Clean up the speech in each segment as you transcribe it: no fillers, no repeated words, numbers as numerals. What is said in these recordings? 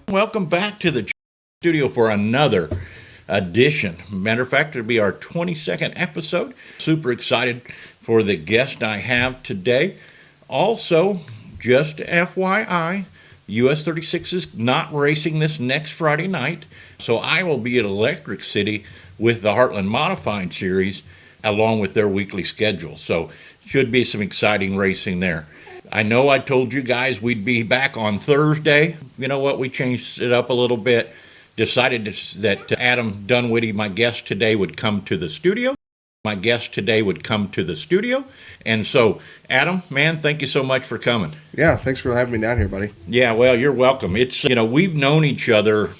Welcome back to the studio for another edition. Matter of fact, it'll be our 22nd episode. Super excited for the guest I have today. Also, just FYI, US 36 is not racing this next Friday night, so I will be at Electric City with the Heartland Modified Series along with their weekly schedule. So, should be some exciting racing there. I know I told you guys we'd be back on Thursday. You know what? We changed it up a little bit. Decided that Adam Dunwoodie, my guest today, would come to the studio. And so, Adam, man, thank you so much for coming. Yeah, thanks for having me down here, buddy. Yeah, well, you're welcome. It's, we've known each other,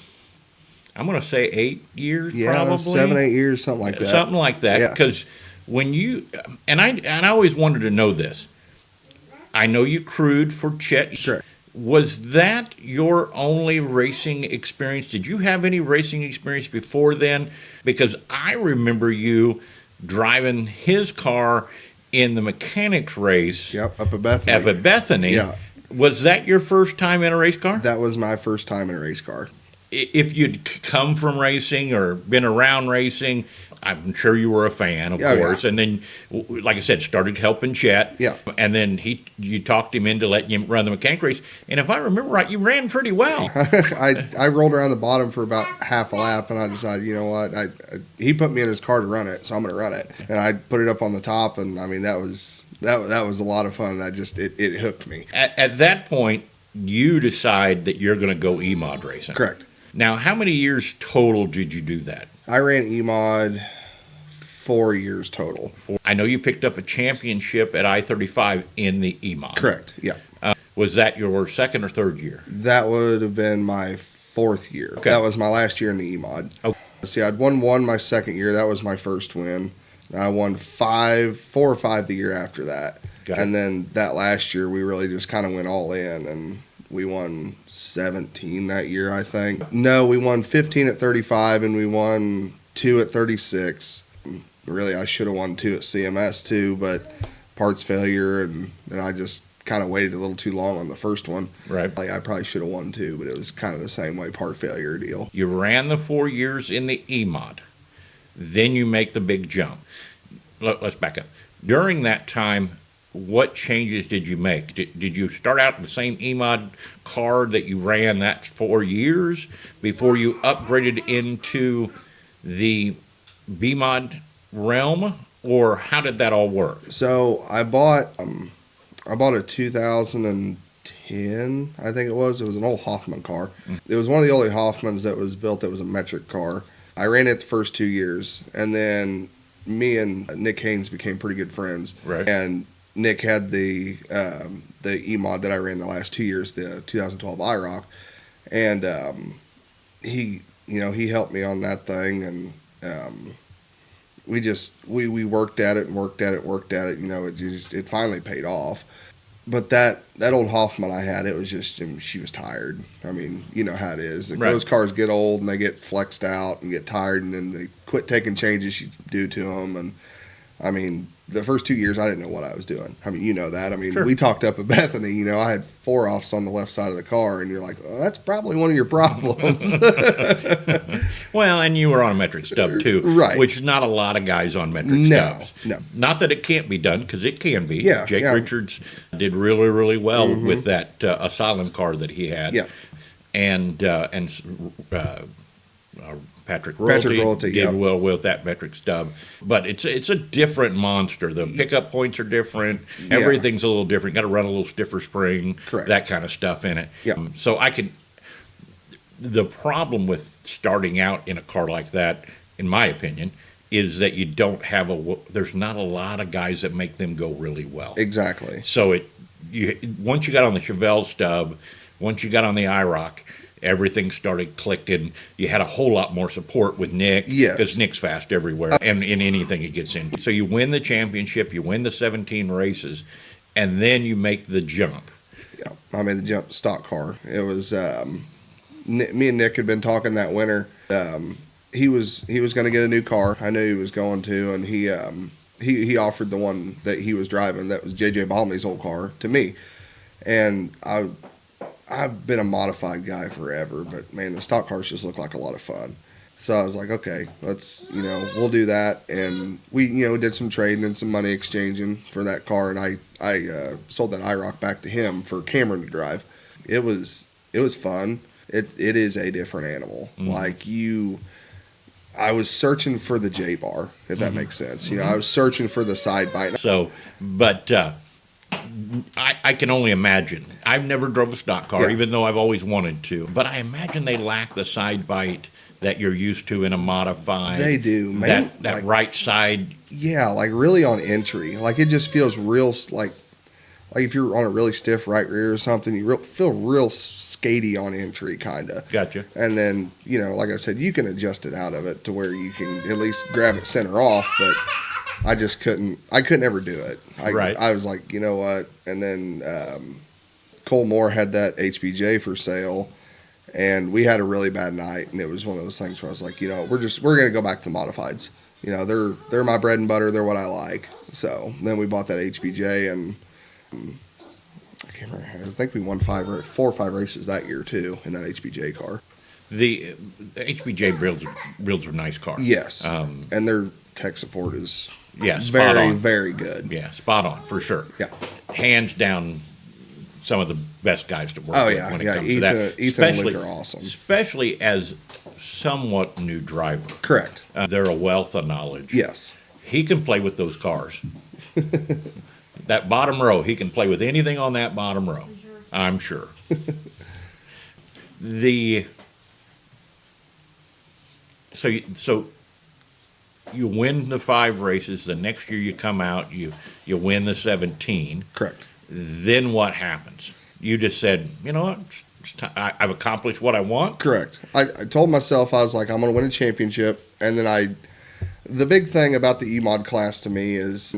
I'm going to say 8 years, probably. 7, 8 years, something like that. Something like that. Because when you, and I always wanted to know this. I know you crewed for Chet. Sure. Was that your only racing experience? Did you have any racing experience before then? Because I remember you driving his car in the mechanics race. Yep, up at Bethany. Yeah. Was that your first time in a race car? That was my first time in a race car. If you'd come from racing or been around racing, I'm sure you were a fan, of course. Yeah. And then, like I said, started helping Chet. Yeah. And then you talked him into letting you run the mechanic race. And if I remember right, you ran pretty well. I rolled around the bottom for about half a lap, and I decided, you know what? He put me in his car to run it, so I'm going to run it. And I put it up on the top, and I mean that was a lot of fun. It hooked me. At that point, you decide that you're going to go E-Mod racing. Correct. Now, how many years total did you do that? I ran E-Mod 4 years total. I know you picked up a championship at I-35 in the E-Mod. Correct, yeah. Was that your second or third year? That would have been my fourth year. Okay. That was my last year in the E-Mod. Okay. See, I'd won one my second year. That was my first win. I won 4 or 5 the year after that. And then that last year, we really just kind of went all in, and we won 17 that year, I think. No, we won 15 at 35, and we won 2 at 36. Really, I should have won 2 at CMS, too, but parts failure, and I just kind of waited a little too long on the first one. Right. I probably should have won 2, but it was kind of the same way, part failure deal. You ran the 4 years in the E-Mod. Then you make the big jump. Let's back up. During that time, what changes did you make? Did you start out the same E-Mod car that you ran that 4 years before you upgraded into the B-Mod realm, or how did that all work? So I bought a 2010, I think it was. It was an old Hoffman car. It was one of the only Hoffmans that was built that was a metric car. I ran it the first 2 years, and then me and Nick Haynes became pretty good friends. Right. And Nick had the E-Mod that I ran the last 2 years, the 2012 IROC, and he helped me on that thing, and we worked at it. It finally paid off. But that old Hoffman I had, it was just, she was tired. I mean, you know how it is. Those cars get old and they get flexed out and get tired, and then they quit taking changes you do to them. And I mean, the first 2 years, I didn't know what I was doing. I mean, you know that. I mean, sure. We talked up at Bethany, I had 4-offs on the left side of the car, and you're like, well, that's probably one of your problems. Well, and you were on a metric stub, too. Right. Which not a lot of guys on metric stubs. No. Not that it can't be done, because it can be. Yeah. Jake Richards did really, really well with that Asylum car that he had. Yeah. And Patrick Royalty did well with that metric stub. But it's a different monster. The pickup points are different. Yeah. Everything's a little different. Got to run a little stiffer spring. Correct. That kind of stuff in it. Yeah. So the problem with starting out in a car like that, in my opinion, is that you don't have there's not a lot of guys that make them go really well. Exactly. So once you got on the Chevelle stub, once you got on the IROC, everything started clicking. You had a whole lot more support with Nick. Yes. Because Nick's fast everywhere and in anything he gets in. So you win the championship, you win the 17 races, and then you make the jump. Yeah, I made the jump stock car. It was me and Nick had been talking that winter. He was going to get a new car. I knew he was going to, and he offered the one that he was driving that was JJ Balmy's old car to me, and I've been a modified guy forever, but man, the stock cars just look like a lot of fun. So I was like, okay, let's, we'll do that. And we, did some trading and some money exchanging for that car. And I sold that IROC back to him for Cameron to drive. It was fun. It is a different animal. I was searching for the J bar, if that makes sense. I was searching for the side bite. So, but I can only imagine. I've never drove a stock car, even though I've always wanted to. But I imagine they lack the side bite that you're used to in a modified. They do, man. That right side. Yeah, like really on entry. Like it just feels real, like if you're on a really stiff right rear or something, you feel real skatey on entry, kind of. Gotcha. And then, like I said, you can adjust it out of it to where you can at least grab it center off, but I just couldn't. I couldn't ever do it. I was like, you know what? And then Cole Moore had that HBJ for sale, and we had a really bad night, and it was one of those things where I was like, we're gonna go back to the modifieds. They're my bread and butter. They're what I like. So then we bought that HBJ, and I can't remember. I think we won 4 or 5 races that year too in that HBJ car. The HBJ builds are nice cars. Yes, and their tech support is very, very good. Yeah, spot on for sure. Yeah, hands down, some of the best guys to work with when it comes to that. Ethan and Luke are awesome, especially as somewhat new driver. Correct. They're a wealth of knowledge. Yes, he can play with those cars. That bottom row, he can play with anything on that bottom row. I'm sure. So you win the 5 races. The next year you come out, you win the 17. Correct. Then what happens? You just said, you know what? I've accomplished what I want. Correct. I told myself, I was like, I'm going to win a championship. And then the big thing about the E-Mod class to me is,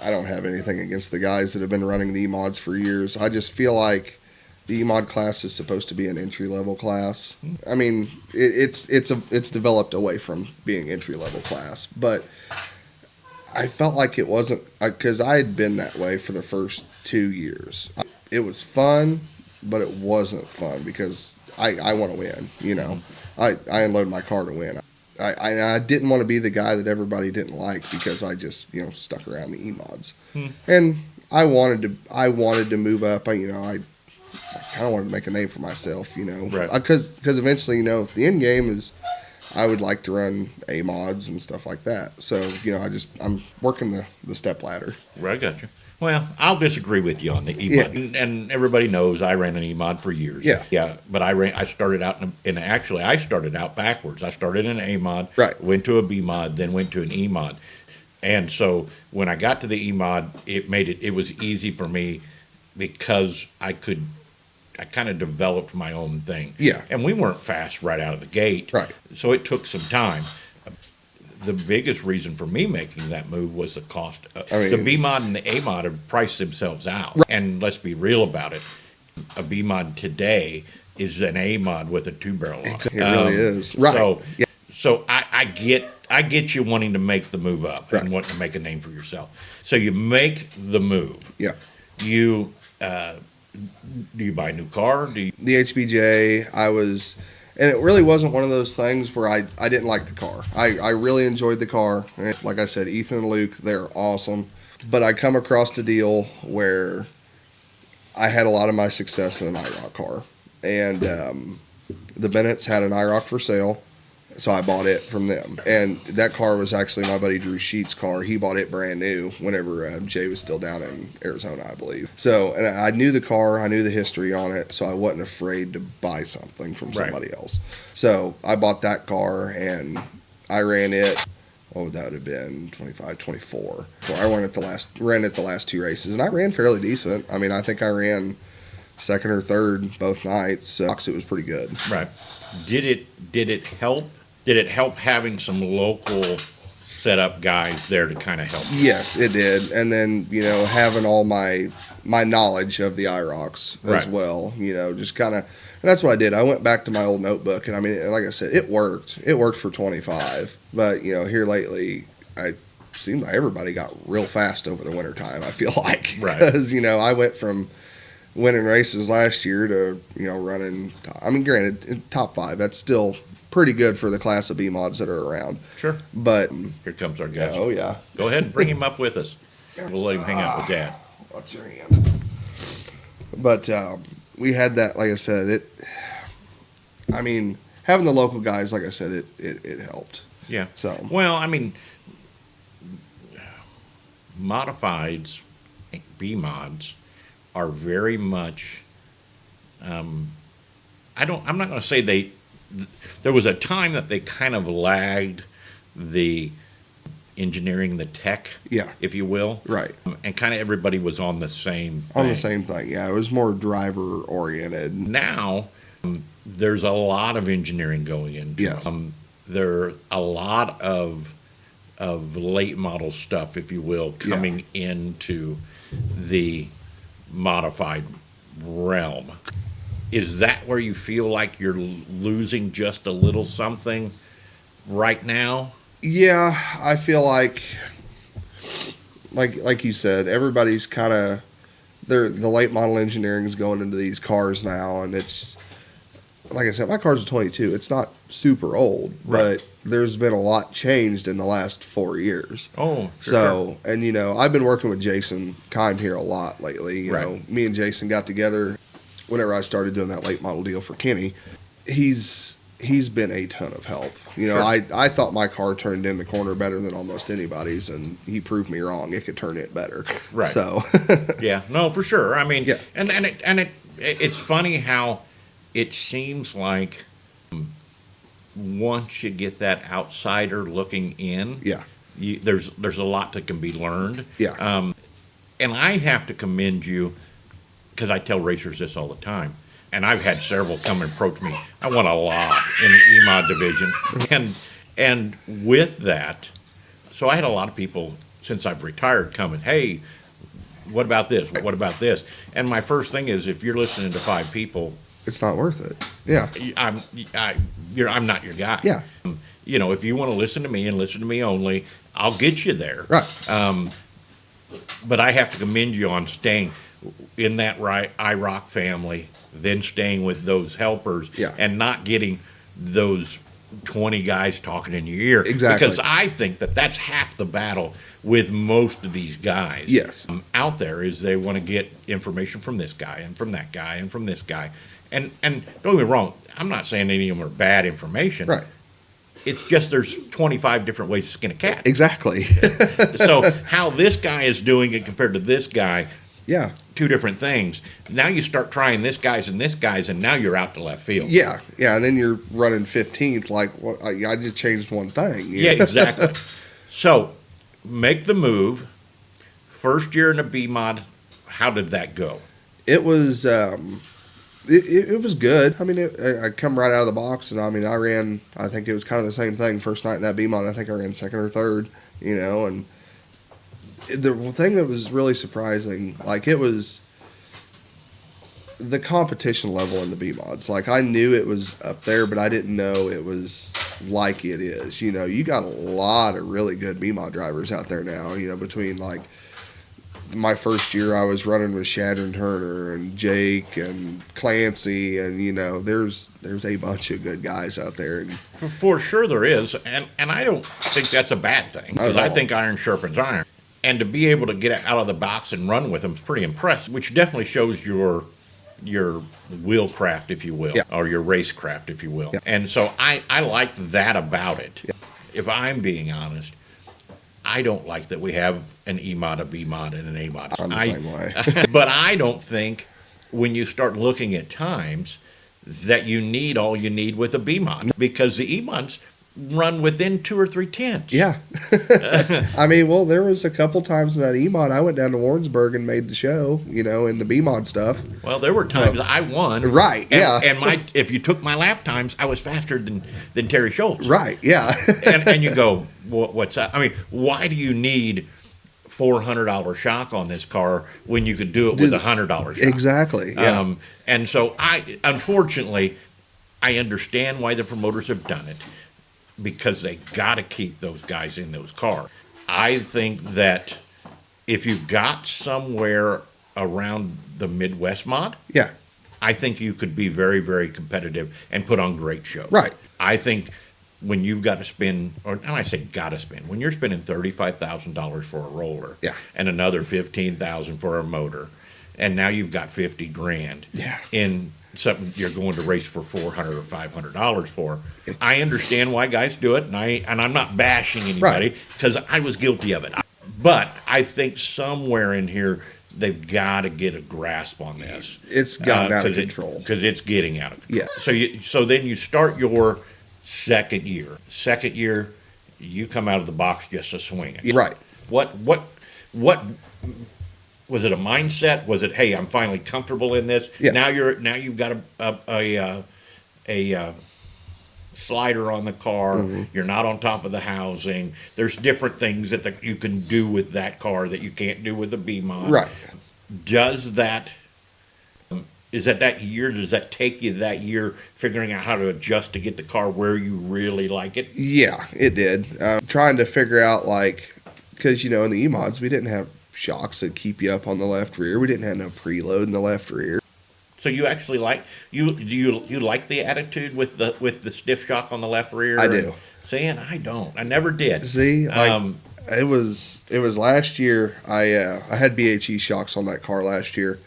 I don't have anything against the guys that have been running the E-Mods for years. I just feel like the E-Mod class is supposed to be an entry-level class. It's developed away from being entry-level class. But I felt like it wasn't, because I had been that way for the first 2 years. It was fun, but it wasn't fun because I want to win, I unload my car to win. I didn't want to be the guy that everybody didn't like because I just stuck around the E-Mods, and I wanted to move up. I kind of wanted to make a name for myself, right? Because eventually, the end game is I would like to run A-Mods and stuff like that. So I'm working the step ladder. Right, I got you. Well, I'll disagree with you on the E-Mod, and everybody knows I ran an E-Mod for years. Yeah. But I started out I started out backwards. I started in an A-Mod, right, went to a B-Mod, then went to an E-Mod, and so when I got to the E-Mod, it was easy for me because I kind of developed my own thing. Yeah. And we weren't fast right out of the gate. Right. So it took some time. The biggest reason for me making that move was the cost. The B-Mod and the A-Mod have priced themselves out. Right. And let's be real about it. A B-Mod today is an A-Mod with a 2-barrel on it. It really is. Right. So I get you wanting to make the move up and wanting to make a name for yourself. So you make the move. Yeah. You do you buy a new car? The HBJ, and it really wasn't one of those things where I didn't like the car. I really enjoyed the car. Like I said, Ethan and Luke, they're awesome. But I come across a deal where I had a lot of my success in an IROC car. And the Bennett's had an IROC for sale, so I bought it from them. And that car was actually my buddy Drew Sheets' car. He bought it brand new whenever Jay was still down in Arizona, I believe. So, and I knew the car, I knew the history on it, so I wasn't afraid to buy something from somebody else. So I bought that car and I ran it. What would that have been? 25, 24. So I ran it the last 2 races, and I ran fairly decent. I think I ran second or third both nights, so it was pretty good. Right. Did it help? Did it help having some local setup guys there to kind of help you? Yes, it did. And then, having all my knowledge of the IROCs as well, just kind of, and that's what I did. I went back to my old notebook, and like I said, it worked. It worked for 25. But, here lately, it seemed like everybody got real fast over the wintertime, I feel like. Right. Because, I went from winning races last year to, running. I mean, granted, in top 5, that's still pretty good for the class of B mods that are around. Sure. But Here comes our guest. oh yeah, Go ahead and bring him up with us. We'll let him hang out with Dad. what's your hand? But we had that. Like I said, I mean, having the local guys, like I said, it helped. Yeah. So Well, I mean, modifieds, B mods, are very much. I'm not going to say they. There was a time that they kind of lagged the engineering, the tech, yeah, if you will, right. and kind of everybody was on the same thing. On the same thing. Yeah, it was more driver oriented. Now, there's a lot of engineering going into Yes. it. There are a lot of late model stuff, if you will, coming into the modified realm. Is that where you feel like you're losing just a little something right now? Yeah, I feel like you said, everybody's kind of the late model engineering is going into these cars now, and it's like I said, my car's a 22. It's not super old, Right. but there's been a lot changed in the last 4 years. Oh, sure. So, and I've been working with Jason Kime here a lot lately. You Right. know, me and Jason got together whenever I started doing that late model deal for Kenny. He's been a ton of help. Sure. I thought my car turned in the corner better than almost anybody's, and he proved me wrong. It could turn it better. Right. So, Yeah, no, for sure. I mean, Yeah. it's funny how it seems like once you get that outsider looking in, yeah, there's a lot that can be learned. yeah, And I have to commend you because I tell racers this all the time. And I've had several come and approach me. I won a lot in the EMOD division. And with that, so I had a lot of people since I've retired coming, hey, what about this? What about this? And my first thing is, if you're listening to 5 people, it's not worth it. Yeah, I'm not your guy. yeah, If you want to listen to me and listen to me only, I'll get you there. right. But I have to commend you on staying in that IROC family, then staying with those helpers, Yeah. and not getting those 20 guys talking in your ear. Exactly. Because I think that's half the battle with most of these guys Yes. out there is they want to get information from this guy and from that guy and from this guy. And don't get me wrong, I'm not saying any of them are bad information. Right. It's just there's 25 different ways to skin a cat. Exactly. So how this guy is doing it compared to this guy, Yeah. 2 different things. Now you start trying this guy's, and now you're out to left field. Yeah. Yeah. And then you're running 15th. Like, what? I just changed one thing. Yeah, exactly. So make the move. First year in a B mod, how did that go? It was it was good. I mean, I come right out of the box, and I mean, I think it was kind of the same thing first night in that B mod. I think I ran second or third, and the thing that was really surprising, like, it was the competition level in the B mods. Like, I knew it was up there, but I didn't know it was like it is. You got a lot of really good B mod drivers out there now, between, like, my first year I was running with Shadron Turner and Jake and Clancy, and there's a bunch of good guys out there. And For sure there is, and I don't think that's a bad thing, Not at because I all. think iron sharpens iron. And to be able to get out of the box and run with them is pretty impressive, which definitely shows your wheelcraft, if you will, Yeah. or your racecraft, if you will. Yeah. And so I like that about it. Yeah. If I'm being honest, I don't like that we have an E mod, a B mod, and an A mod. I'm the same way. But I don't think when you start looking at times that you need all you need with a B mod, because the E mods run within 2 or 3 tenths. Yeah. I mean, well, there was a couple times in that E-mod, I went down to Warrensburg and made the show, in the B-mod stuff. Well, there were times I won. Right, yeah. And if you took my lap times, I was faster than Terry Schultz. Right, yeah. And you go, what's that? I mean, why do you need $400 shock on this car when you could do it with $100 shock? Exactly, yeah. And so unfortunately, I understand why the promoters have done it, because they got to keep those guys in those cars. I think that if you got somewhere around the Midwest mod, Yeah. I think you could be very, very competitive and put on great shows. Right. I think when you've got to spend, or and I say got to spend, when you're spending $35,000 for a roller, Yeah. and another $15,000 for a motor, and now you've got 50 grand, Yeah. in something you're going to race for $400 or $500 for. I understand why guys do it, and I'm not bashing anybody because I was guilty of it. But I think somewhere in here they've got to get a grasp on this. It's gotten out of control. Because it's getting out of control. Yeah. So then you start your second year. Second year, you come out of the box just a swinging. Right. What was it? A mindset? Was it, hey, I'm finally comfortable in this? Yeah. Now you've got a slider on the car. Mm-hmm. You're not on top of the housing. There's different things that you can do with that car that you can't do with the B mod. Right. Does that? Is that year? Does that take you that year figuring out how to adjust to get the car where you really like it? Yeah, it did. Trying to figure out, like, because, you know, in the E-mods, we didn't have shocks that keep you up on the left rear. We didn't have no preload in the left rear. So you actually like you like the attitude with the stiff shock on the left rear? I do. See, and I don't. I never did. See, it was last year. I had BHE shocks on that car last year,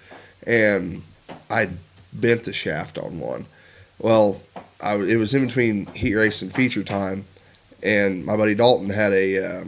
and I bent the shaft on one. Well, it was in between heat race and feature time, and my buddy Dalton had a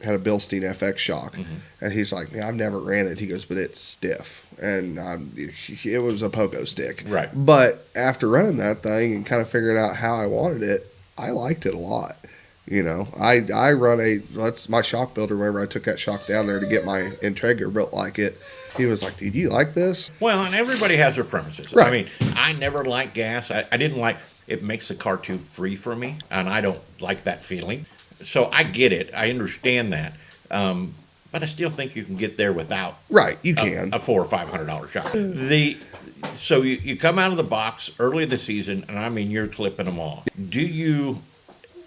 Bilstein FX shock, and he's like, "Yeah, I've never ran it." He goes, "But it's stiff," and it was a pogo stick. Right. But after running that thing and kind of figuring out how I wanted it, I liked it a lot. You know, I run that's my shock builder. Whenever I took that shock down there to get my Integra built like it, he was like, "Did you like this?" Well, and everybody has their preferences. Right. I mean, I never liked gas. I didn't like it. Makes the car too free for me, and I don't like that feeling. So I get it. I understand that. But I still think you can get there without Right, you can. a $400 or $500 shock. So you come out of the box early in the season, and I mean you're clipping them off.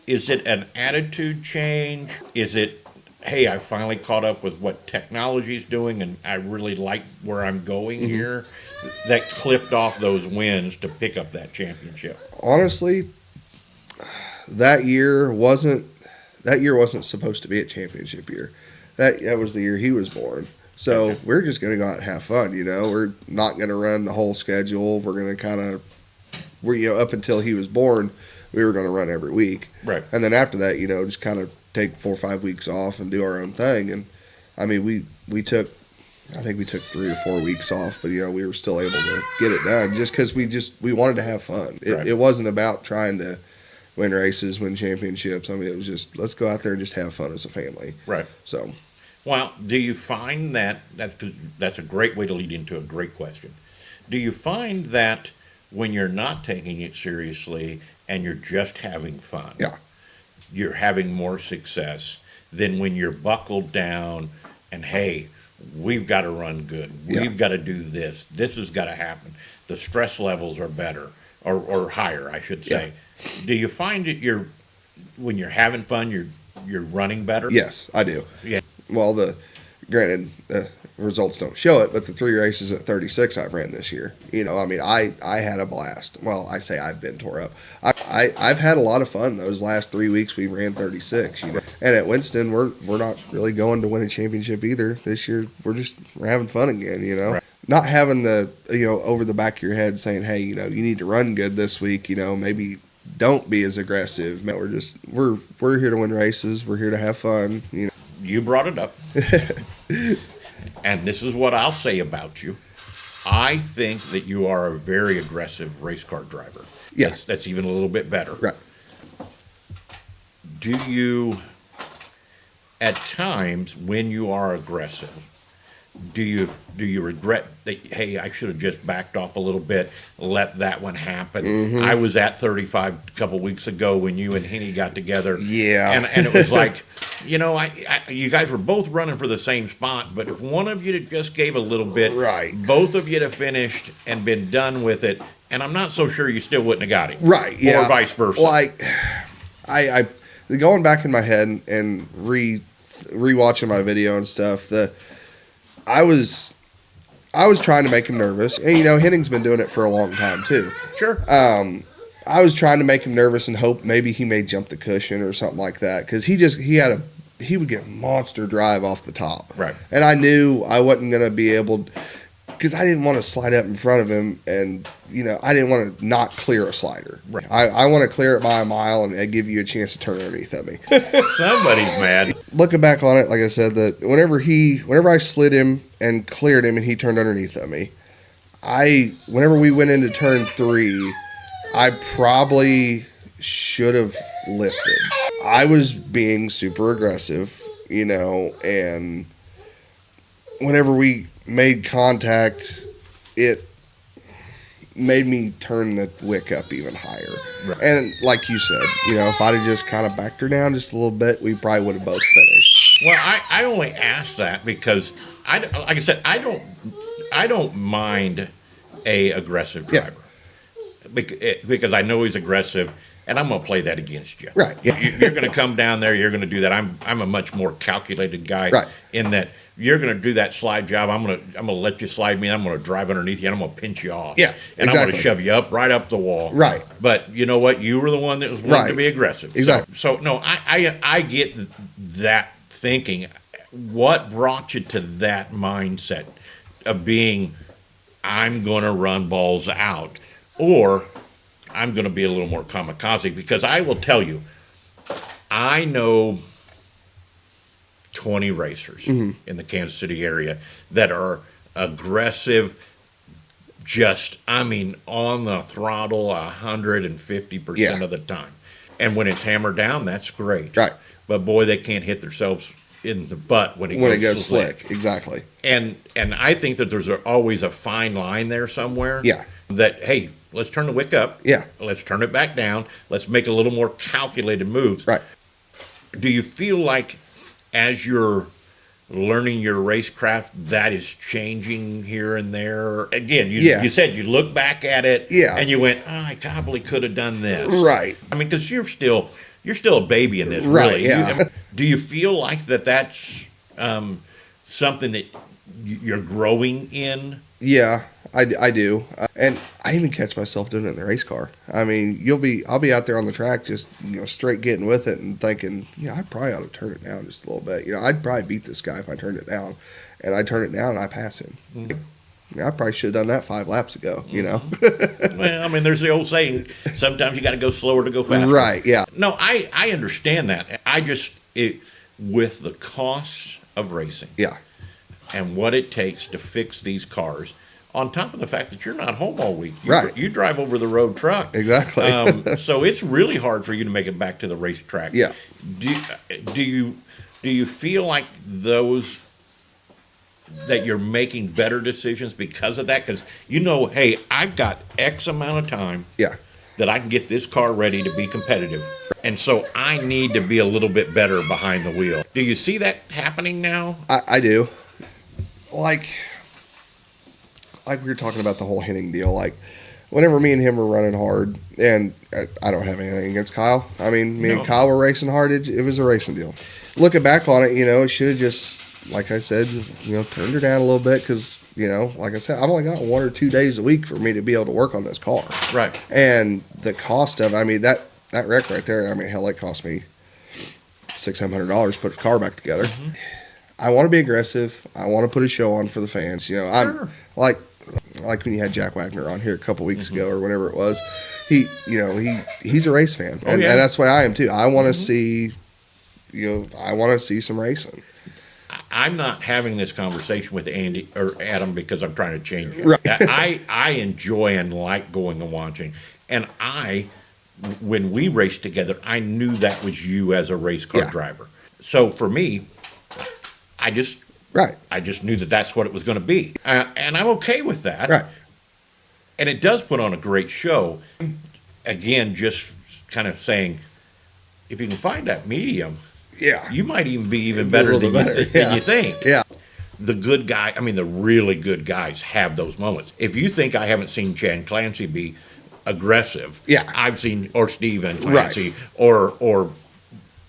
Is it an attitude change? Is it, hey, I finally caught up with what technology's doing, and I really like where I'm going here? That clipped off those wins to pick up that championship. Honestly, that year wasn't supposed to be a championship year. That was the year he was born. So Okay. we're just going to go out and have fun, you know. We're not going to run the whole schedule. We're going to kind of, up until he was born, we were going to run every week. Right. And then after that, you know, just kind of take 4 or 5 weeks off and do our own thing. And I mean, we took 3 or 4 weeks off, but, you know, we were still able to get it done just because we wanted to have fun. Right. It wasn't about trying to win races, win championships. I mean, it was just, let's go out there and just have fun as a family. Right. So, Well, do you find that's a great way to lead into a great question. Do you find that when you're not taking it seriously and you're just having fun, yeah. you're having more success than when you're buckled down and, hey, we've got to run good. Yeah. We've got to do this. This has got to happen. The stress levels are better or higher, I should say. Do you find that when you're having fun, you're running better? Yes, I do. Yeah. Well, granted, the results don't show it, but the 3 races at 36 I've ran this year, you know, I mean, I had a blast. Well, I say I've been tore up. I've had a lot of fun those last 3 weeks. We ran 36, you know, and at Winston, we're not really going to win a championship either this year. We're having fun again, you know. Right. Not having the, you know, over the back of your head saying, hey, you know, you need to run good this week, you know, maybe don't be as aggressive. We're here to win races. We're here to have fun, you know. You brought it up. And this is what I'll say about you. I think that you are a very aggressive race car driver. Yes. That's even a little bit better. Right. Do you, at times when you are aggressive, do you regret that, hey, I should have just backed off a little bit, let that one happen? I was at 35 a couple weeks ago when you and Henny got together. Yeah. And it was like, you know, you guys were both running for the same spot, but if one of you just gave a little bit, Right. both of you have finished and been done with it, and I'm not so sure you still wouldn't have got it. Right, yeah. Or vice versa. Like, I going back in my head and rewatching my video and stuff, I was I was trying to make him nervous. And, Henning's been doing it for a long time, too. Sure. I was trying to make him nervous and hope maybe he may jump the cushion or something like that. Because he would get a monster drive off the top. Right. And I knew I wasn't going to be able, because I didn't want to slide up in front of him, and I didn't want to not clear a slider. Right. I want to clear it by a mile and give you a chance to turn underneath of me. Somebody's mad. Looking back on it, like I said, that whenever I slid him and cleared him and he turned underneath of me, whenever we went into turn 3, I probably should have lifted. I was being super aggressive, and whenever we made contact, it made me turn the wick up even higher. Right. And like you said, if I'd have just kind of backed her down just a little bit, we probably would have both finished. Well, I only ask that because like I said, I don't mind a aggressive driver. Because I know he's aggressive, and I'm going to play that against you. Right. Yeah. You're going to come down there. You're going to do that. I'm a much more calculated guy. Right. In that you're going to do that slide job. I'm going to let you slide me. And I'm going to drive underneath you. And I'm going to pinch you off. Yeah. And exactly. I'm going to shove you right up the wall. Right. But you know what? You were the one that was willing to be aggressive. Exactly. So no, I get that thinking. What brought you to that mindset of being, I'm going to run balls out? Or I'm going to be a little more kamikaze, because I will tell you, I know 20 racers in the Kansas City area that are aggressive, on the throttle 150% of the time. And when it's hammered down, that's great. Right. But boy, they can't hit themselves in the butt when it goes slick. Exactly. And I think that there's always a fine line there somewhere. Yeah. That, hey, let's turn the wick up. Yeah. Let's turn it back down. Let's make a little more calculated moves. Right. Do you feel like as you're learning your racecraft, that is changing here and there? Again, you said you look back at it and you went, I probably could have done this. Right. I mean, because you're still a baby in this, right, really. Yeah. Do you feel like that's something that you're growing in? Yeah, I do. And I even catch myself doing it in the race car. I mean, I'll be out there on the track just, straight getting with it and thinking, I probably ought to turn it down just a little bit. I'd probably beat this guy if I turned it down. And I turn it down and I pass him. Mm-hmm. I probably should have done that 5 laps ago, Well, I mean, there's the old saying, sometimes you got to go slower to go faster. Right, yeah. No, I understand that. With the cost of racing. Yeah. And what it takes to fix these cars, on top of the fact that you're not home all week. You drive over the road truck. Exactly. So it's really hard for you to make it back to the racetrack. Yeah. Do you feel like that you're making better decisions because of that? Because hey, I've got X amount of time that I can get this car ready to be competitive. And so I need to be a little bit better behind the wheel. Do you see that happening now? I do. Like we were talking about the whole Henning deal. Like, whenever me and him were running hard, and I don't have anything against Kyle. I mean, me and Kyle were racing hard. It was a racing deal. Looking back on it, it should have just, like I said, turned her down a little bit because, like I said, I've only got 1 or 2 days a week for me to be able to work on this car. Right. And the cost of, that wreck right there, hell, it cost me $600-700 to put the car back together. Mm-hmm. I want to be aggressive. I want to put a show on for the fans. I'm like when you had Jack Wagner on here a couple weeks ago or whenever it was. He's a race fan, and that's why I am too. I want to see, I want to see some racing. I'm not having this conversation with Andy or Adam because I'm trying to change it. Right. I enjoy and like going and watching, and when we raced together, I knew that was you as a race car driver. So for me, I just knew that that's what it was going to be. And I'm okay with that. Right. And it does put on a great show. Again, just kind of saying, if you can find that medium, you might even be better than you think. Yeah. The good guy, the really good guys have those moments. If you think I haven't seen Chad Clancy be aggressive, I've seen, or Steven Clancy, or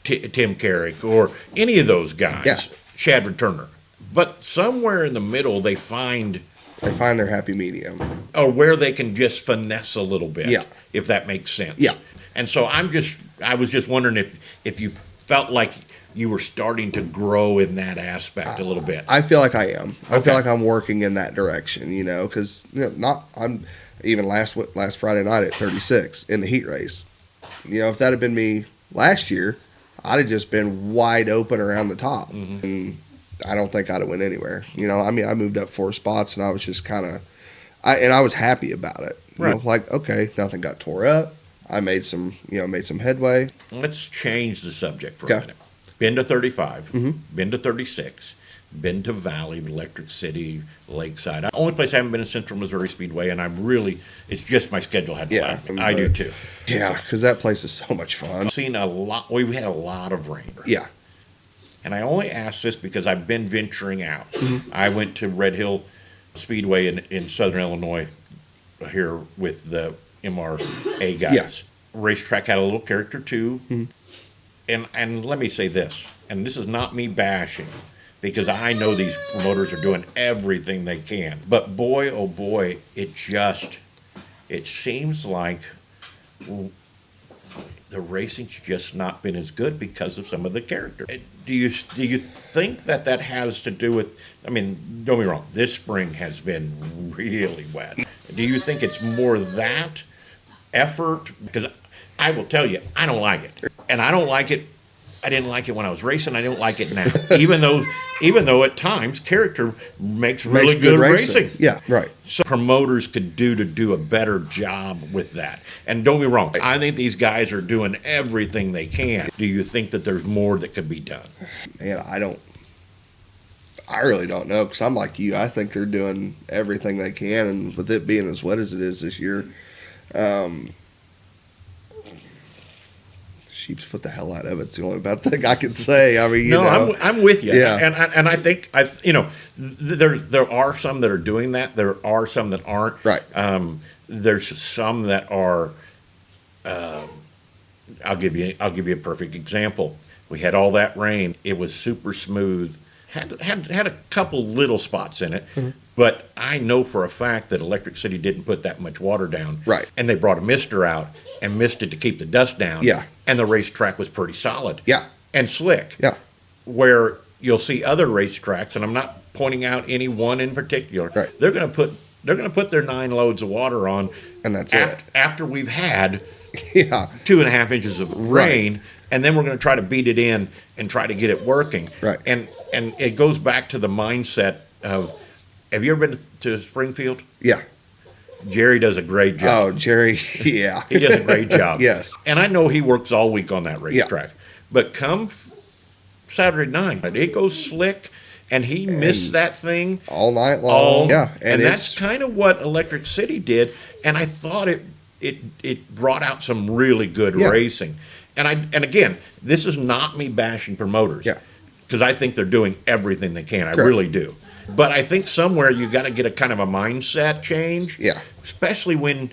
Tim Carrick, or any of those guys. Chad Turner. But somewhere in the middle, they find They find their happy medium. or where they can just finesse a little bit. Yeah. If that makes sense. Yeah. And so I was just wondering if you felt like you were starting to grow in that aspect a little bit. I feel like I am. I Okay. feel like I'm working in that direction, because I'm even last Friday night at 36 in the heat race. If that had been me last year, I'd have just been wide open around the top, and I don't think I'd have went anywhere. I moved up 4 spots, and I was just I was happy about it. Right. Like, okay, nothing got tore up. I made some headway. Let's change the subject for a Okay. minute. Been to 35, Mhm. been to 36, been to Valley, Electric City, Lakeside. The only place I haven't been is Central Missouri Speedway, and it's just my schedule had Yeah, allowed me. I do too. Yeah, because that place is so much fun. I've seen a lot, we've had a lot of rain. Yeah. And I only ask this because I've been venturing out. Mm-hmm. I went to Red Hill Speedway in southern Illinois here with the MRA guys. Yeah. Racetrack had a little character too. Mm-hmm. And let me say this, and this is not me bashing, because I know these promoters are doing everything they can. But boy, oh boy, it seems like the racing's just not been as good because of some of the character. Do you think that has to do with? I mean, don't get me wrong. This spring has been really wet. Do you think it's more that effort? Because I will tell you, I don't like it, and I don't like it. I didn't like it when I was racing. I don't like it now, even though at times character makes really good racing. Yeah, right. So promoters could do a better job with that. And don't get me wrong, I think these guys are doing everything they can. Do you think that there's more that could be done? Man, I really don't know, because I'm like you. I think they're doing everything they can, and with it being as wet as it is this year, sheep's foot the hell out of it. It's the only bad thing I can say. I mean, I'm with you. Yeah. And I think there are some that are doing that. There are some that aren't. Right. There's some that are. I'll give you a perfect example. We had all that rain. It was super smooth. Had a couple little spots in it, but I know for a fact that Electric City didn't put that much water down. Right. And they brought a mister out and misted to keep the dust down. Yeah. And the racetrack was pretty solid. Yeah. And slick. Yeah. Where you'll see other racetracks, and I'm not pointing out any one in particular. Right. They're going to put their 9 loads of water on, And that's it. after we've had Yeah. 2.5 inches of rain, and then we're going to try to beat it in and try to get it working. Right. And it goes back to the mindset of, have you ever been to Springfield? Yeah. Jerry does a great job. Oh, Jerry. Yeah. He does a great job. Yes. And I know he works all week on that racetrack. But come Saturday night, it goes slick, and he missed that thing All night long. Yeah. And that's kind of what Electric City did. And I thought it brought out some really good Yeah. racing. And again, this is not me bashing promoters. Yeah. Because I think they're doing everything they can. I Correct. really do. But I think somewhere you got to get a kind of a mindset change. Yeah. Especially when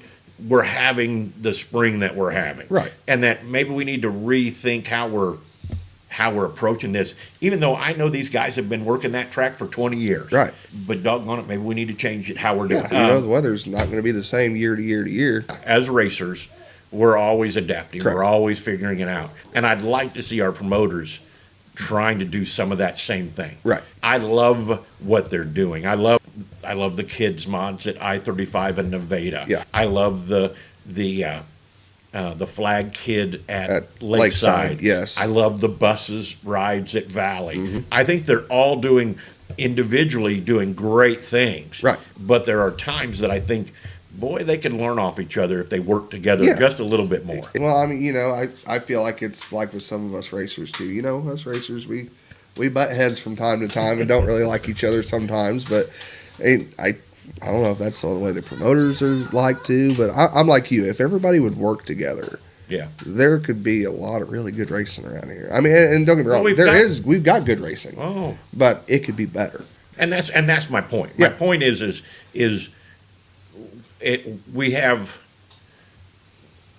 we're having the spring that we're having. Right. And that maybe we need to rethink how we're approaching this. Even though I know these guys have been working that track for 20 years. Right. But doggone it, maybe we need to change it how we're doing Yeah. it. The weather's not going to be the same year to year to year. As racers, we're always adapting. Correct. We're always figuring it out. And I'd like to see our promoters trying to do some of that same thing. Right. I love what they're doing. I love the kids mods at I-35 in Nevada. Yeah. I love the flag kid at Lakeside. Lakeside, yes. I love the buses rides at Valley. I think they're all individually doing great things. Right. But there are times that I think, boy, they can learn off each other if they work together Yeah. just a little bit more. Well, I mean, I feel like it's like with some of us racers too. Us racers, we butt heads from time to time and don't really like each other sometimes. But I don't know if that's the way the promoters are like too. But I'm like you. If everybody would work together, Yeah. there could be a lot of really good racing around here. I mean, and don't get me wrong, Well, we've got good racing, Oh. but it could be better. And that's my point. My Yeah. point is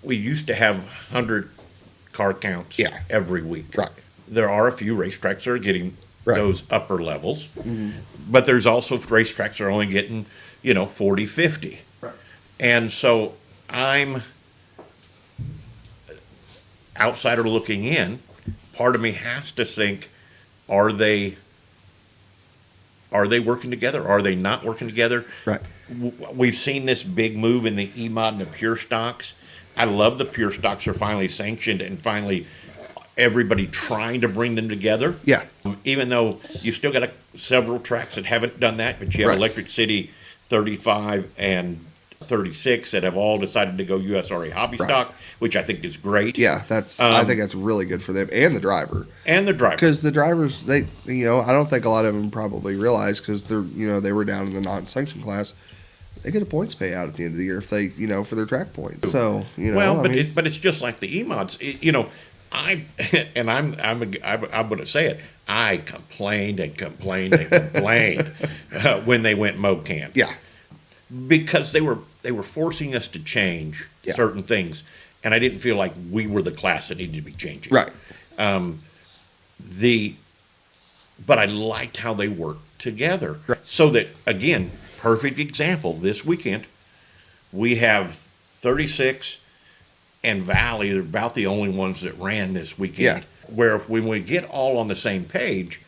we used to have 100 car counts Yeah. every week. Right. There are a few racetracks that are getting Right. those upper levels. But there's also racetracks that are only getting, 40, 50. Right. And so I'm outsider looking in. Part of me has to think, are they working together? Are they not working together? Right. We've seen this big move in the E-Mod and the Pure Stocks. I love the Pure Stocks are finally sanctioned and finally everybody trying to bring them together. Yeah. Even though you still got several tracks that haven't done that, but you have Right. Electric City 35 and 36 that have all decided to go USRA hobby Right. stock, which I think is great. Yeah, I think that's really good for them and the driver. And the driver. Because the drivers, I don't think a lot of them probably realize because they were down in the non-sanctioned class. They get a points payout at the end of the year if they, for their track points. So, Well, but it's just like the E-Mods. I'm going to say it. I complained and complained and complained when they went Mocan. Yeah. Because they were forcing us to change Yeah. certain things, and I didn't feel like we were the class that needed to be changing. Right. But I liked how they worked together. Right. So that, again, perfect example, this weekend, we have 36 and Valley are about the only ones that ran this weekend. Yeah. Where when we get all on the same page,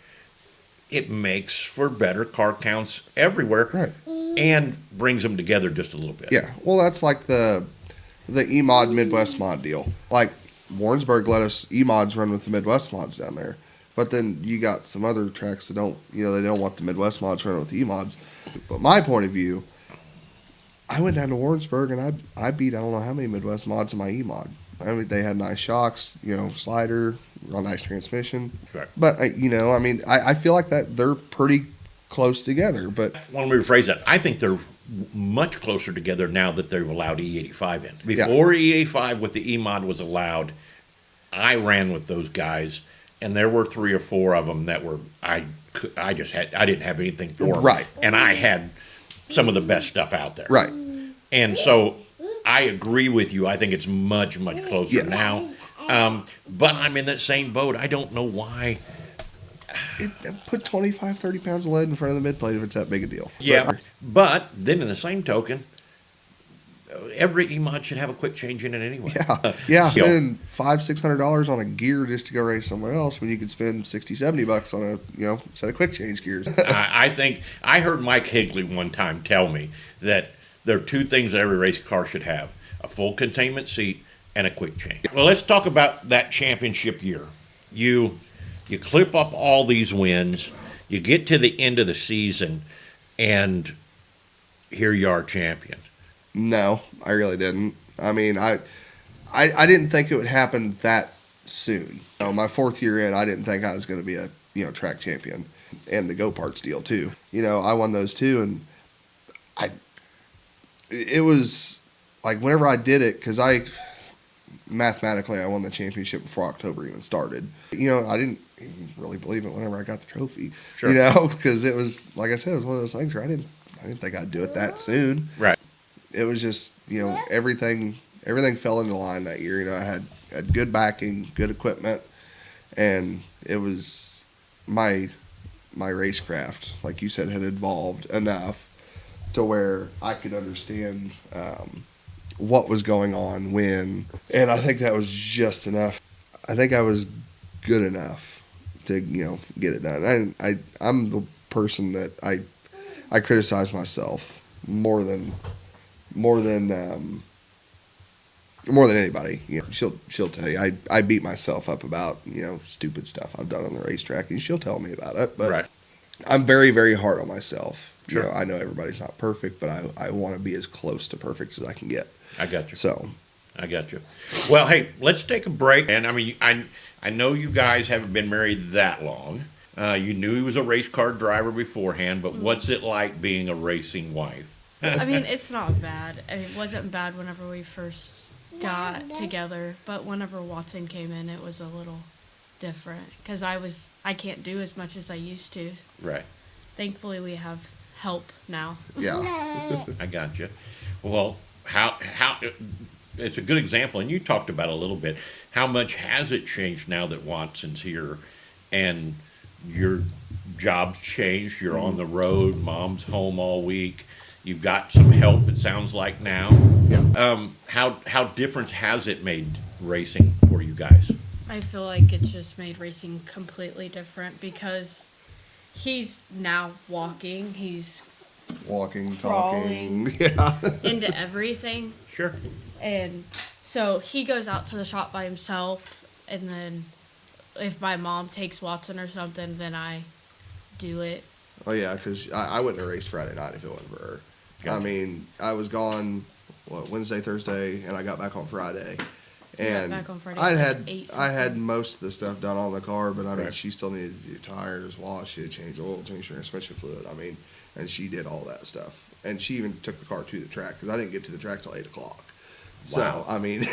it makes for better car counts everywhere. Right. And brings them together just a little bit. Yeah. Well, that's like the E-Mod Midwest mod deal. Like Warrensburg let us E-Mods run with the Midwest mods down there. But then you got some other tracks that don't, they don't want the Midwest mods running with the E-Mods. But my point of view, I went down to Warrensburg and I beat I don't know how many Midwest mods in my E-Mod. I mean, they had nice shocks, slider, real nice transmission. Right. But I feel like that they're pretty close together. But When we rephrase that, I think they're much closer together now that they've allowed E85 in. Before E85 with the E-Mod was allowed, I ran with those guys, and there were 3 or 4 of them that were I didn't have anything for them. Right. And I had some of the best stuff out there. right. And so I agree with you. I think it's much, much closer Yes. now. But I'm in that same boat. I don't know why. Put 25, 30 pounds of lead in front of the mid plate if it's that big a deal. Yeah. But then in the same token, every E-Mod should have a quick change in it anyway. Yeah, So- spend $500-$600 on a gear just to go race somewhere else when you could spend $60-$70 on a set of quick change gears. I think I heard Mike Higley one time tell me that there are 2 things that every race car should have: a full containment seat and a quick change. Well, let's talk about that championship year. You clip up all these wins, you get to the end of the season, and here you are, champion. No, I really didn't. I mean, I didn't think it would happen that soon. My 4th year in, I didn't think I was going to be a track champion, and the Go Parts deal too. I won those 2, and it was like whenever I did it, because mathematically I won the championship before October even started. I didn't even really believe it whenever I got the trophy. Sure. Because it was, like I said, it was one of those things where I didn't think I'd do it that soon. Right. It was just, everything fell into line that year. I had good backing, good equipment, and it was my racecraft, like you said, had evolved enough to where I could understand what was going on when, and I think that was just enough. I think I was good enough to get it done. I'm the person that I criticize myself more than anybody. She'll tell you I beat myself up about stupid stuff I've done on the racetrack, and she'll tell me about it. But Right. I'm very, very hard on myself. Sure. I know everybody's not perfect, but I want to be as close to perfect as I can get. I got you. So I got you. Well, hey, let's take a break. And I mean, I know you guys haven't been married that long. You knew he was a race car driver beforehand, but what's it like being a racing wife? I mean, it's not bad. I mean, it wasn't bad whenever we first got together, but whenever Watson came in, it was a little different because I can't do as much as I used to. Right. Thankfully, we have help now. yeah, I got you. Well, how it's a good example, and you talked about it a little bit. How much has it changed now that Watson's here, and your job's changed. You're on the road. Mom's home all week. You've got some help. It sounds like now. Yeah. How different has it made racing for you guys? I feel like it's just made racing completely different because he's now walking. He's Walking, Crawling. talking. Yeah. into everything. Sure. And so he goes out to the shop by himself. And then if my mom takes Watson or something, then I do it. Oh yeah, because I wouldn't have raced Friday night if it wasn't for her. I Gotcha. mean, I was gone Wednesday, Thursday, and I got back on Friday. You got And back on Friday I at had 8 I had something. most of the stuff done on the car, but I mean, Right. she still needed to do tires, wash it, change oil, change transmission fluid. I mean, and she did all that stuff, and she even took the car to the track because I didn't get to the track till 8 o'clock. Wow. So I mean,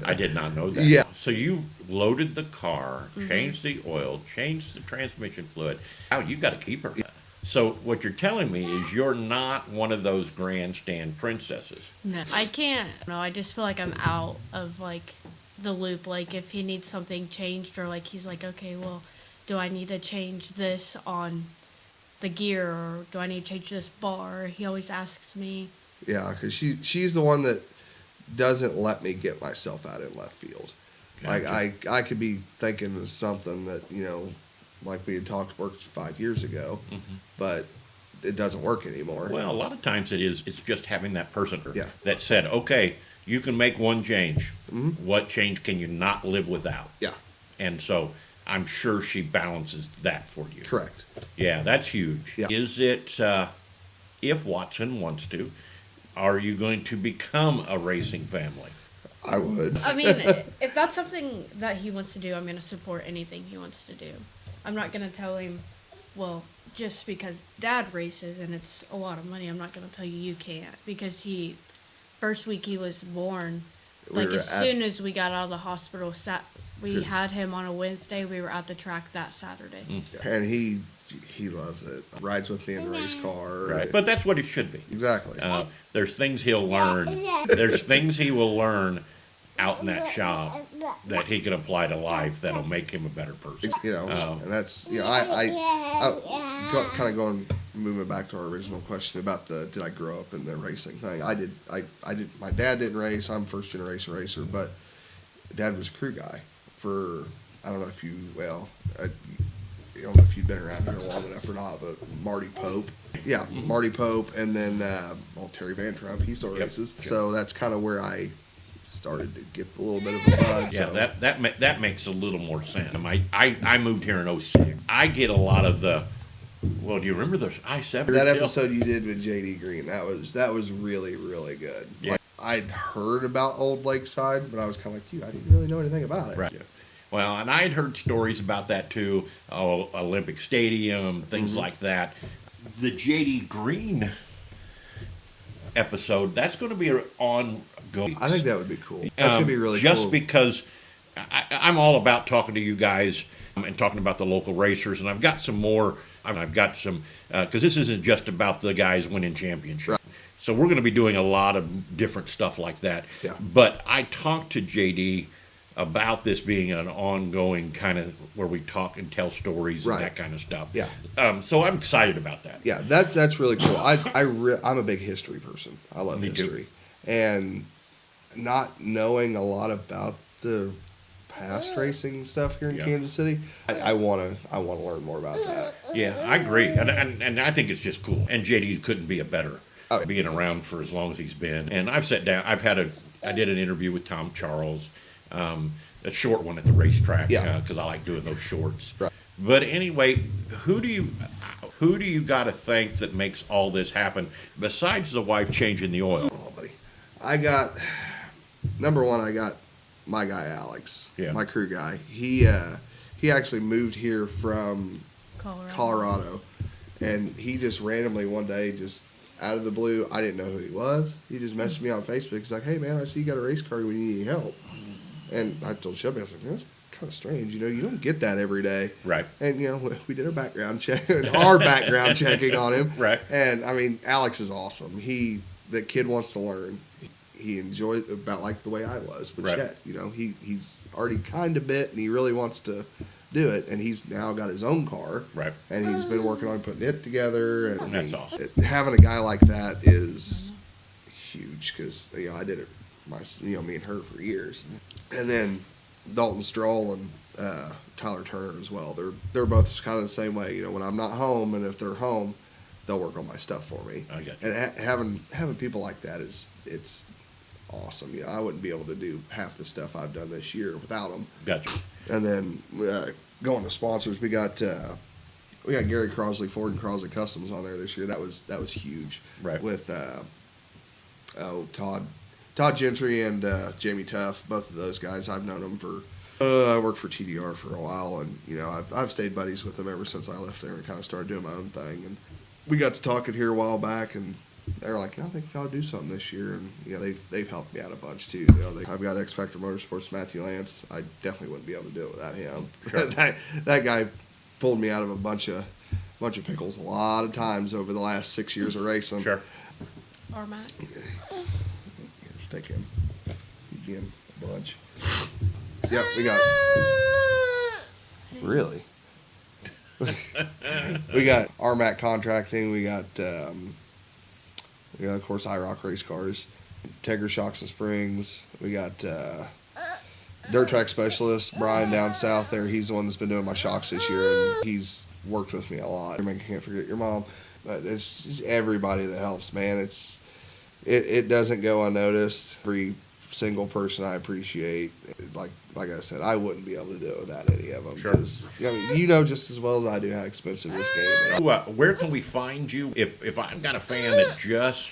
I did not know that. Yeah. So you loaded the car, changed the oil, changed the transmission fluid. Wow, you got to keep her. So what you're telling me is you're not one of those grandstand princesses. No, I can't. No, I just feel like I'm out of like the loop. Like if he needs something changed, or like he's like, okay, well, do I need to change this on the gear, or do I need to change this bar? He always asks me. yeah, because she's the one that doesn't let me get myself out in left field. Like Gotcha. I could be thinking of something that like we had worked 5 years ago, but it doesn't work anymore. Well, a lot of times it's just having that person Yeah. that said, okay, you can make one change. Mhm. What change can you not live without? Yeah, And so I'm sure she balances that for you. correct. Yeah, that's huge. Yeah. Is it, if Watson wants to, are you going to become a racing family? I would. I mean, if that's something that he wants to do, I'm going to support anything he wants to do. I'm not going to tell him, well, just because Dad races and it's a lot of money, I'm not going to tell you you can't. Because first week he was born, We like were as soon as we got out of the hospital, we Yes. had him on a Wednesday. We were at the track that Saturday. And he loves it. Rides with me in the race car. Right. But that's what it should be. Exactly. There's things he'll learn. There's things he will learn out in that shop that he can apply to life that'll make him a better person. And that's kind of moving back to our original question about did I grow up in the racing thing? I did. My dad didn't race. I'm first generation racer, but Dad was a crew guy for I don't know if I don't know if you've been around here long enough or not, but Marty Pope. Yeah, Marty Pope, and then Terry Van Trump, he still Yep. races. So that's kind of where I started to get a little bit of a bug. Yeah, so. that makes a little more sense. I moved here in '06. I get a lot of the. Well, do you remember the I-7? That deal? episode you did with JD Green, that was really, really good. Yeah. Like, I'd heard about Old Lakeside, but I was kind of like you. I didn't really know anything about it. Right. Well, and I'd heard stories about that too. Olympic Stadium, things like that. The JD Green episode, that's going to be ongoing. I think that would be cool. That's gonna be really just cool. because I'm all about talking to you guys and talking about the local racers, and I've got some more. I've got some because this isn't just about the guys winning championships. Right. So we're going to be doing a lot of different stuff like that. Yeah. But I talked to JD about this being an ongoing kind of where we talk and tell stories Right. and that kind of stuff. Yeah. So I'm excited about that. Yeah, that's really cool. I'm a big history person. I love Me too. history, and not knowing a lot about the past racing stuff here in Yeah. Kansas City, I want to learn more about that. Yeah, I agree, and I think it's just cool. And JD couldn't be a better, Oh. being around for as long as he's been. And I've sat down. I did an interview with Tom Charles, a short one at the racetrack, Yeah. because I like doing those shorts. Right. But anyway, who do you got to thank that makes all this happen besides the wife changing the oil? Oh, buddy, I got number one. I got my guy Alex, Yeah. my crew guy. He actually moved here from Colorado, and he just randomly one day, just out of the blue, I didn't know who he was. He just messaged me on Facebook. He's like, "Hey man, I see you got a race car. We need any help?" And I told Shelby, I was like, "That's kind of strange. You don't get that every day." Right. And we did our background check, our background checking on him. Right. And I mean, Alex is awesome. That kid wants to learn. he enjoys about like the way I was with Right. Chet. You know, he's already kind of bit, and he really wants to do it, and he's now got his own car, Right. and he's been working on putting it together. And That's awesome. Having a guy like that is huge because I did it me and her for years, and then Dalton Stroll and Tyler Turner as well. They're both kind of the same way. You know, when I'm not home, and if they're home, they'll work on my stuff for me. I got you. And having people like that it's awesome. You know, I wouldn't be able to do half the stuff I've done this year without them. Gotcha. And then going to sponsors, we got Gary Crosley Ford and Crosley Customs on there this year. That was huge. Right. With Todd Gentry and Jamie Tuff. Both of those guys, I've known them for. I worked for TDR for a while, and I've stayed buddies with them ever since I left there and kind of started doing my own thing. And we got to talking here a while back, and they were like, I think you ought to do something this year. And they've helped me out a bunch too. I've got X Factor Motorsports, Matthew Lance. I definitely wouldn't be able to do it without him. Sure. that guy pulled me out of a bunch of pickles a lot of times over the last 6 years of racing. Sure. Armac. Take him. Again, a bunch. Yep, we got. Really? We got Armac Contracting. We got of course IROC Race Cars, Tegra Shocks and Springs. We got Dirt Track Specialist Brian down south there. He's the one that's been doing my shocks this year, and he's worked with me a lot. I can't forget your mom, but it's just everybody that helps, man. It doesn't go unnoticed. Every single person I appreciate. Like I said, I wouldn't be able to do it without any of them. Sure. 'Cause, you know just as well as I do how expensive this game is. Where can we find you if I've got a fan that just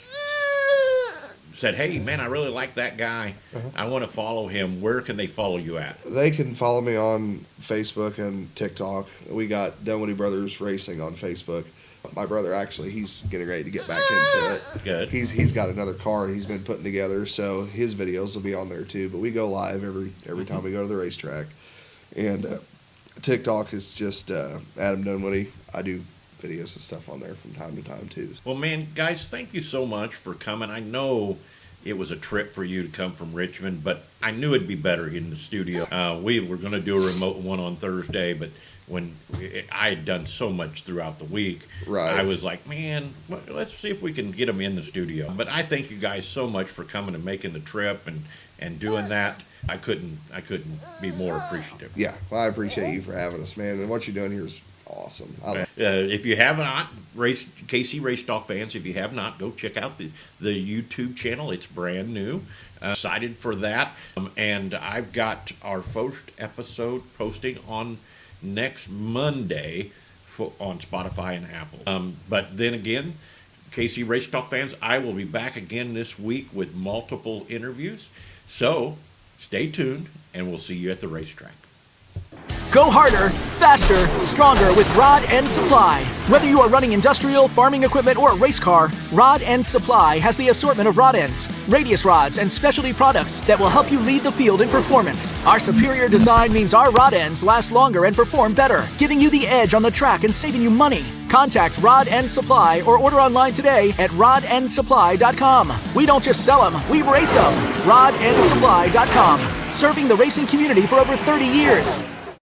said, hey, man, I really like that guy. I want to follow him. Where can they follow you at? They can follow me on Facebook and TikTok. We got Dunwoodie Brothers Racing on Facebook. My brother, actually, he's getting ready to get back into it. Good. He's got another car he's been putting together, so his videos will be on there too. But we go live every time we go to the racetrack. And TikTok is just Adam Dunwoodie. I do videos and stuff on there from time to time too. Well, man, guys, thank you so much for coming. I know it was a trip for you to come from Richmond, but I knew it'd be better in the studio. We were going to do a remote one on Thursday, but when I had done so much throughout the week, Right. I was like, man, let's see if we can get them in the studio. But I thank you guys so much for coming and making the trip and doing that. I couldn't be more appreciative. Yeah, well, I appreciate you for having us, man. And what you're doing here is awesome. If you have not, KC Race Talk fans, if you have not, go check out the YouTube channel. It's brand new. Excited for that. And I've got our first episode posting on next Monday on Spotify and Apple. But then again, KC Race Talk fans, I will be back again this week with multiple interviews. So stay tuned, and we'll see you at the racetrack. Go harder, faster, stronger with Rod End Supply. Whether you are running industrial, farming equipment, or a race car, Rod End Supply has the assortment of rod ends, radius rods, and specialty products that will help you lead the field in performance. Our superior design means our rod ends last longer and perform better, giving you the edge on the track and saving you money. Contact Rod End Supply or order online today at rodendsupply.com. We don't just sell them, we race them. rodendsupply.com. Serving the racing community for over 30 years.